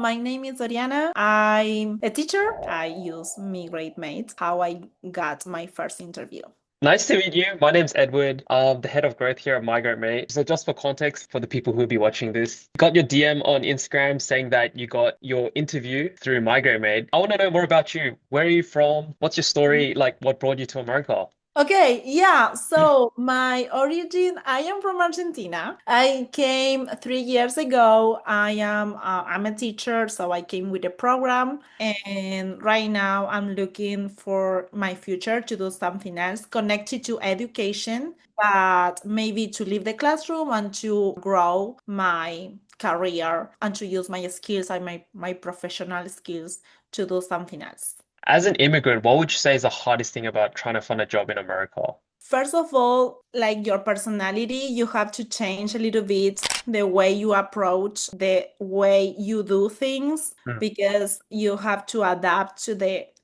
my name is Oriana. I'm a teacher. I use Migrate Mate, how I got my first interview. Nice to meet you. My name's Edward. I'm the head of growth here at Migrate Mate. So just for context, for the people who'll be watching this, you got your DM on Instagram saying that you got your interview through Migrate Mate. I want to know more about you. Where are you from? What's your story? Like, what brought you to America? Okay, yeah. So my origin, I am from Argentina. I came 3 years ago. I'm a teacher, so I came with a program, and right now I'm looking for my future to do something else connected to education, but maybe to leave the classroom and to grow my career and to use my skills and my professional skills to do something else. As an immigrant, what would you say is the hardest thing about trying to find a job in America? First of all, like your personality, you have to change a little bit the way you approach, the way you do things, Mm. because you have to adapt to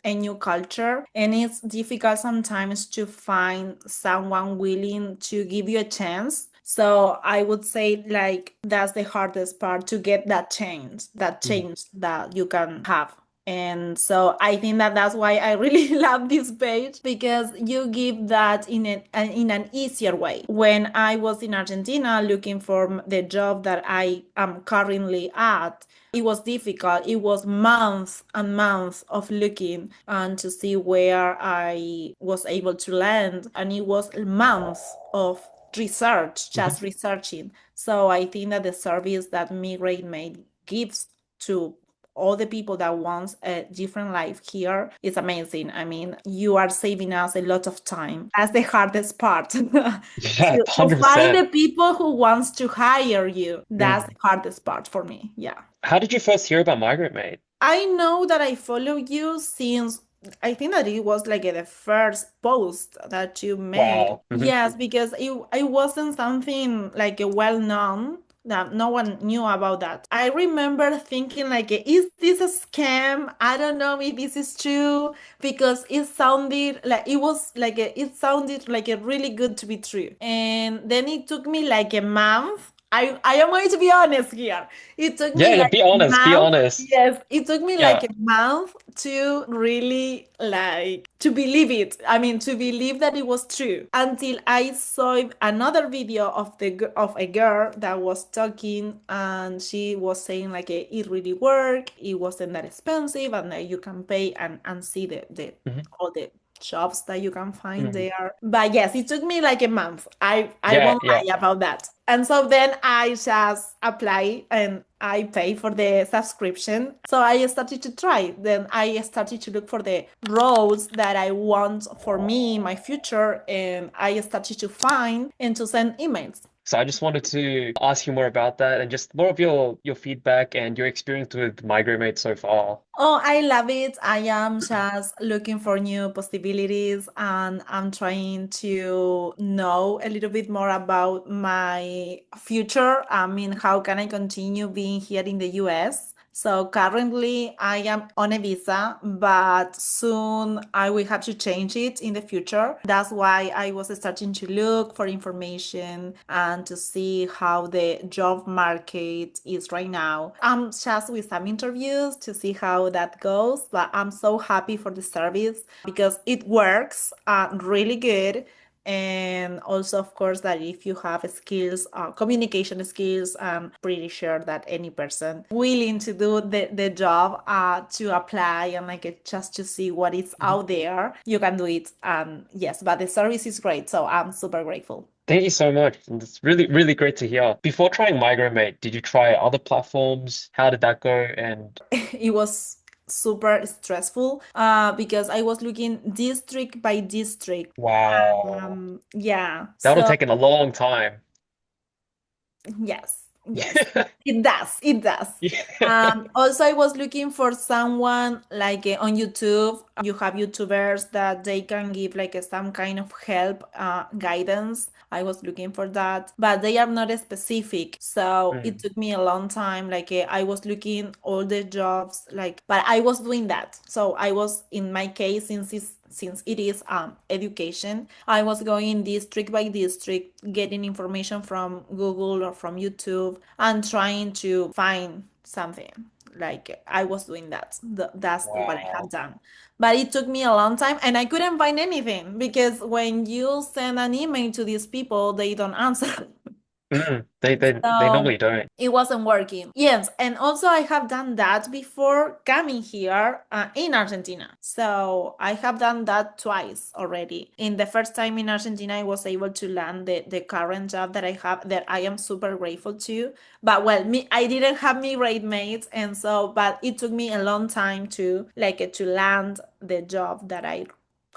a new culture. And it's difficult sometimes to find someone willing to give you a chance. So I would say like that's the hardest part to get that Mhm. change that you can have. And so I think that that's why I really love this page because you give that in an easier way. When I was in Argentina looking for the job that I am currently at, it was difficult. It was months and months of looking and to see where I was able to land. And it was months of research, Mhm. just researching. So I think that the service that Migrate Made gives to all the people that wants a different life here is amazing. I mean, you are saving us a lot of time. That's the hardest part. Yeah, To find 100%. the people who wants to hire you. That's the Mm. hardest part for me. Yeah. How did you first hear about Migrate Mate? I know that I follow you since I think that it was like the first post that you made. Wow. Mhm. Yes, because it wasn't something like a well known that no one knew about that. I remember thinking like, is this a scam? I don't know if this is true because it sounded like a really good to be true. And then it took me like a month. I am going to be honest here. It took Yeah, me yeah, like be a honest, be month. honest. Yes, it took me like Yeah. a month to really like to believe it. I mean, to believe that it was true until I saw another video of of a girl that was talking and she was saying like it really worked. It wasn't that expensive and that you can pay and see the Mhm. all the jobs that you can find Mhm. there. But yes, it took me like a month. I Yeah, won't yeah. lie about that. And so then I just apply and I pay for the subscription. So I started to try. Then I started to look for the roles that I want for me, my future, and I started to find and to send emails. So I just wanted to ask you more about that and just more of your feedback and your experience with Migrate Mate so far. Oh, I love it. I am just looking for new possibilities and I'm trying to know a little bit more about my future. I mean, how can I continue being here in the US? So currently I am on a visa, but soon I will have to change it in the future. That's why I was starting to look for information and to see how the job market is right now. I'm just with some interviews to see how that goes, but I'm so happy for the service because it works really good. And also, of course, that if you have skills, communication skills, I'm pretty sure that any person willing to do the job to apply and like just to see what is Mhm. out there, you can do it. Yes, but the service is great. So I'm super grateful. Thank you so much. And it's really, really great to hear. Before trying Migrate Mate, did you try other platforms? How did that go? And It was super stressful because I was looking district by district. wow, Yeah, that would have so taken a long time. yes, yes, it does. It does. Also, I was looking for someone like on YouTube. You have YouTubers that they can give like some kind of help, guidance. I was looking for that, but they are not specific. So it Mm. took me a long time. Like I was looking all the jobs, like, but I was doing that. So I was in my case since it is education, I was going district by district, getting information from Google or from YouTube and trying to find something. Like I was doing that. That's what I have Wow. done. But it took me a long time and I couldn't find anything because when you send an email to these people, they don't answer. They So normally don't. it wasn't working. Yes, and also I have done that before coming here in Argentina. So I have done that twice already. In the first time in Argentina, I was able to land the current job that I have that I am super grateful to. But well, I didn't have Migrate Mates, and so but it took me a long time to like to land the job that I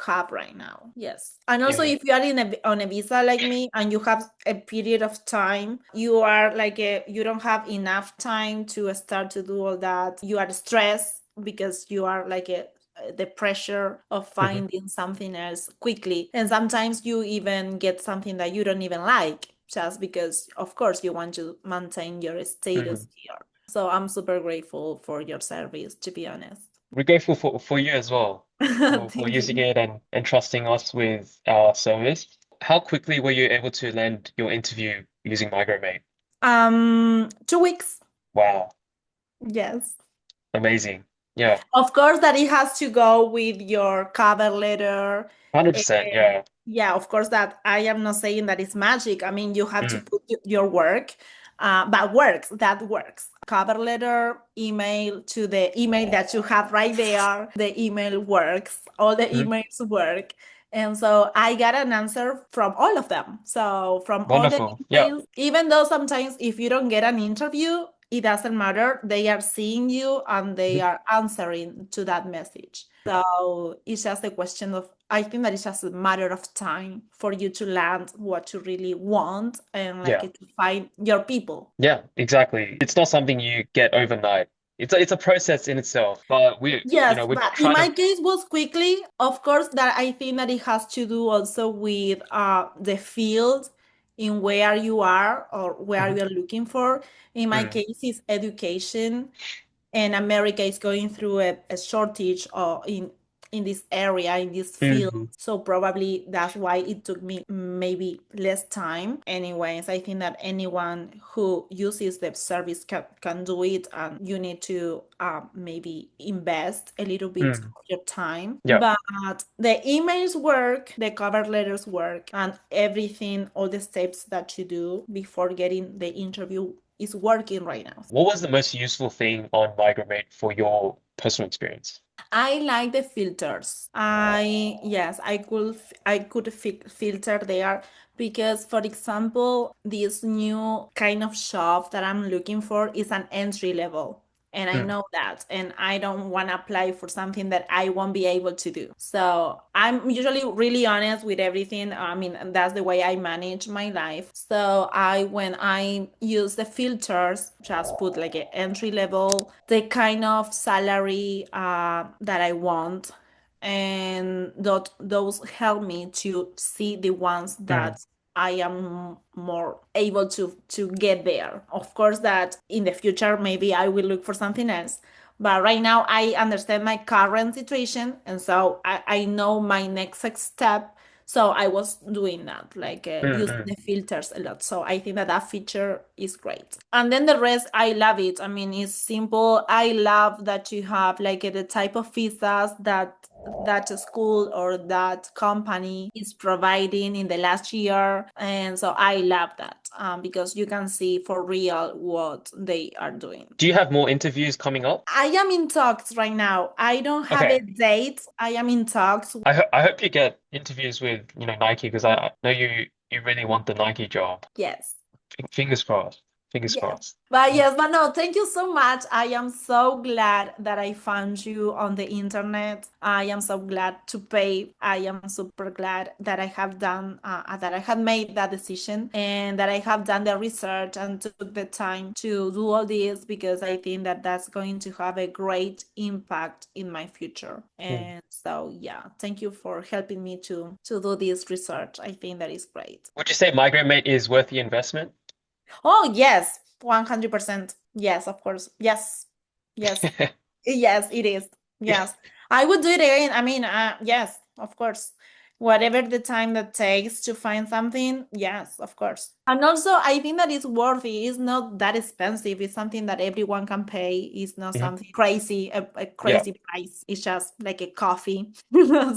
have right now. Yes. And also Yeah. if you are on a visa like me and you have a period of time, you are like you don't have enough time to start to do all that. You are stressed because you are like the pressure of Mhm. finding something else quickly. And sometimes you even get something that you don't even like just because of course you want to maintain your status Mhm. here. So I'm super grateful for your service, to be honest. We're grateful for you as well for Thank using you. it and trusting us with our service. How quickly were you able to land your interview using Migrate Mate? 2 weeks. Wow, Yes. amazing. Yeah, Of course, that it has to go with your cover letter. 100%. Yeah. Yeah, of course, that I am not saying that it's magic. I mean, you have to Mm, put your work, but works, that works. Cover letter, email to the email that you have right there. The email works, all the mm, emails work. And so I got an answer from all of them. So from all the wonderful. Yeah. emails, even though sometimes if you don't get an interview, it doesn't matter. They are seeing you and they Mhm. are answering to that message. So it's just a question of, I think that it's just a matter of time for you to land what you really want and like Yeah. to find your people. Yeah, exactly. It's not something you get overnight. It's a process in itself, but Yes, we're but in trying my to. case was quickly. Of course, that I think that it has to do also with the field in where you are or where Mhm. you are looking for. In my Mm, case, is education, and America is going through a shortage in this area, in this field. mhm. So probably that's why it took me maybe less time. Anyways, I think that anyone who uses the service can do it, and you need to maybe invest a little bit Mm. of your time. Yeah. But the emails work, the cover letters work, and everything, all the steps that you do before getting the interview is working right now. What was the most useful thing on Migrate for your personal experience? I like the filters. Yes, I could filter there because, for example, this new kind of shop that I'm looking for is an entry level. And I Mm, know that, and I don't want to apply for something that I won't be able to do. So I'm usually really honest with everything. I mean, and that's the way I manage my life. So when I use the filters, just put like an entry level, the kind of salary that I want, and those help me to see the ones mm, that I am more able to get there. Of course, that in the future maybe I will look for something else. But right now I understand my current situation, and so I know my next step. So I was doing that, like mm, using mm, the filters a lot. So I think that that feature is great. And then the rest, I love it. I mean, it's simple. I love that you have like the type of visas that school or that company is providing in the last year. And so I love that because you can see for real what they are doing. Do you have more interviews coming up? I am in talks right now. I don't have a Okay. date. I am in talks. I hope you get interviews with, Nike because I know you really want the Nike job. Yes. Fingers crossed. Fingers Yes. crossed. But yes, but no, thank you so much. I am so glad that I found you on the internet. I am so glad to pay. I am super glad that I have done, that I had made that decision and that I have done the research and took the time to do all this because I think that that's going to have a great impact in my future. Mm. And so, yeah, thank you for helping me to do this research. I think that is great. Would you say Migrate Mate is worth the investment? Oh, yes, 100%. Yes, of course. Yes. Yes. Yes, it is. Yes. I would do it again. I mean, yes, of course. whatever the time that takes to find something, yes, of course. And also, I think that it's worthy. It's not that expensive. It's something that everyone can pay. It's not Mhm. something crazy, a Yeah. crazy price. It's just like a coffee.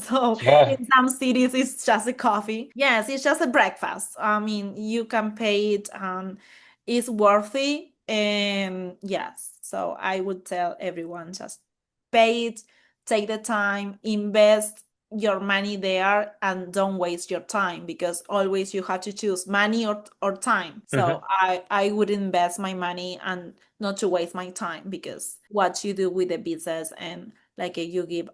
So Yeah. in some cities, it's just a coffee. Yes, it's just a breakfast. I mean, you can pay it, and it's worthy. And yes, so I would tell everyone, just pay it, take the time, invest your money there, and don't waste your time, because always you have to choose money or time. So Hmm. I would invest my money and not to waste my time, because what you do with the business, and like you give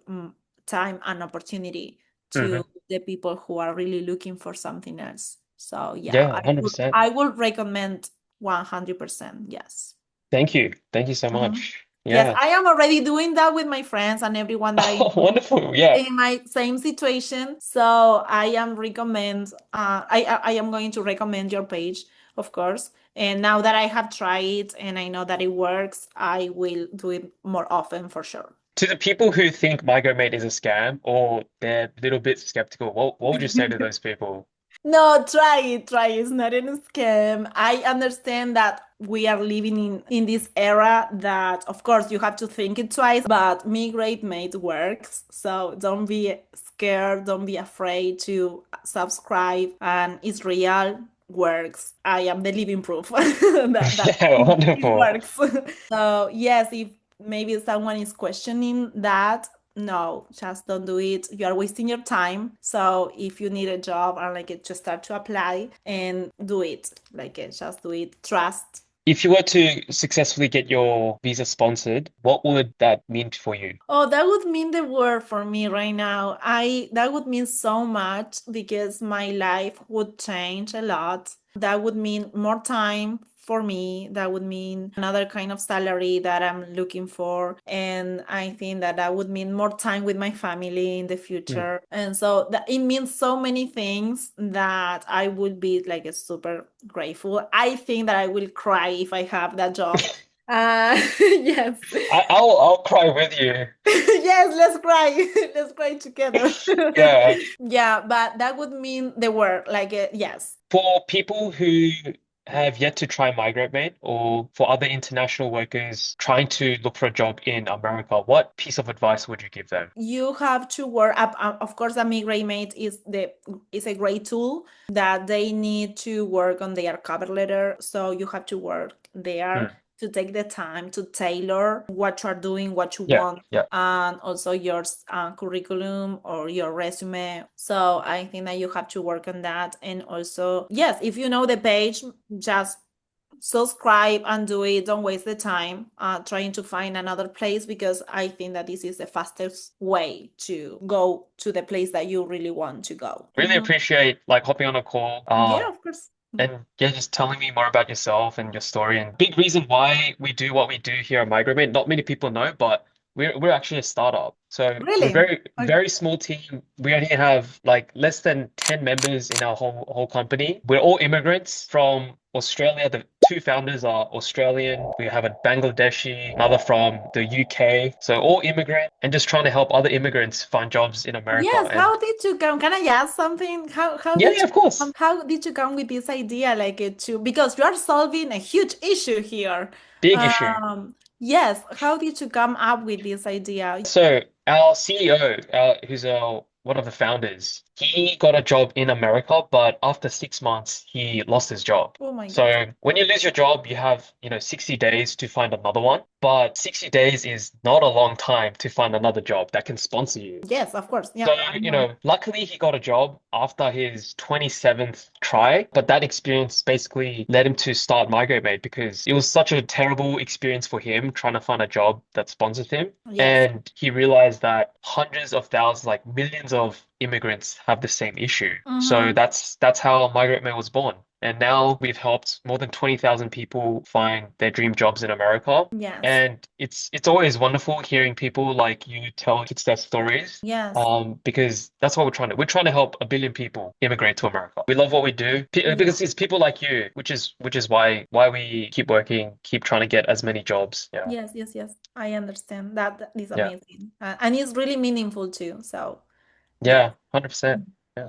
time and opportunity to Hmm. the people who are really looking for something else. So yeah, Yeah, 100%. I would recommend 100%. Yes. Thank you. Thank you so Mhm. much. Yes, Yeah. I am already doing that with my friends and everyone that I Oh, know wonderful. Yeah. in my same situation. So I am recommend I am going to recommend your page, of course. And now that I have tried it and I know that it works, I will do it more often for sure. To the people who think Migrate is a scam or they're a little bit skeptical, what would you say to those people? No, try it, try it. It's not a scam. I understand that we are living in this era that, of course, you have to think it twice, but Migrate Mate works. So don't be scared, don't be afraid to subscribe, and it's real, works. I am the living proof that Yeah, it wonderful. works. So, yes, if maybe someone is questioning that, no, just don't do it. You are wasting your time. So if you need a job, or like it, just start to apply and do it. Like it, just do it. Trust. If you were to successfully get your visa sponsored, what would that mean for you? Oh, that would mean the world for me right now. I That would mean so much, because my life would change a lot. That would mean more time for me. That would mean another kind of salary that I'm looking for. And I think that that would mean more time with my family in the Mm. future. And so that it means so many things that I would be like a super grateful. I think that I will cry if I have that job. Yes. I'll cry with you. Yes, let's cry. Let's cry together. Yeah. Yeah, but that would mean the word, like, yes. For people who have yet to try Migrate Mate, or for other international workers trying to look for a job in America, what piece of advice would you give them? You have to work up. Of course, the Migrate Mate is a great tool that they need to work on their cover letter. So you have to work there Mm. to take the time to tailor what you are doing, what you Yeah, want, yeah. and also your curriculum or your resume. So I think that you have to work on that. And also, yes, if you know the page, just subscribe and do it. Don't waste the time trying to find another place, because I think that this is the fastest way to go to the place that you really want to go. Really appreciate like hopping on a call. Yeah, of course. And yeah, just telling me more about yourself and your story. And big reason why we do what we do here at Migrate. Not many people know, but we're actually a startup. So we're Really? very very small team. We only have like less than 10 members in our whole company. We're all immigrants from Australia. The two founders are Australian. We have a Bangladeshi, another from the UK. So all immigrant and just trying to help other immigrants find jobs in America. Yes, And how did you come? Can I ask something? yeah, yeah, of course. How did you come with this idea, like it to, because you are solving a huge issue here. Big issue. Yes, how did you come up with this idea? So our CEO, who's one of the founders, he got a job in America, but after 6 months, he lost his job. Oh my God. So when you lose your job, you have, 60 days to find another one. But 60 days is not a long time to find another job that can sponsor you. Yes, of course. So, Yeah, I know. luckily he got a job after his 27th try, but that experience basically led him to start Migrate Mate because it was such a terrible experience for him trying to find a job that sponsors him. Yes. And he realized that hundreds of thousands, like millions of immigrants have the same issue. So Mm-hmm. that's how Migrate Mate was born. And now we've helped more than 20,000 people find their dream jobs in America. Yes. And it's always wonderful hearing people like you tell kids their stories. Yes. Because that's what we're trying to help a billion people immigrate to America. We love what we do Yeah. because it's people like you, which is why we keep working, keep trying to get as many jobs. Yeah, Yes, yes, yes. I understand that. That is yeah, amazing. And it's really meaningful too. So, yeah, yes. 100%. Yeah.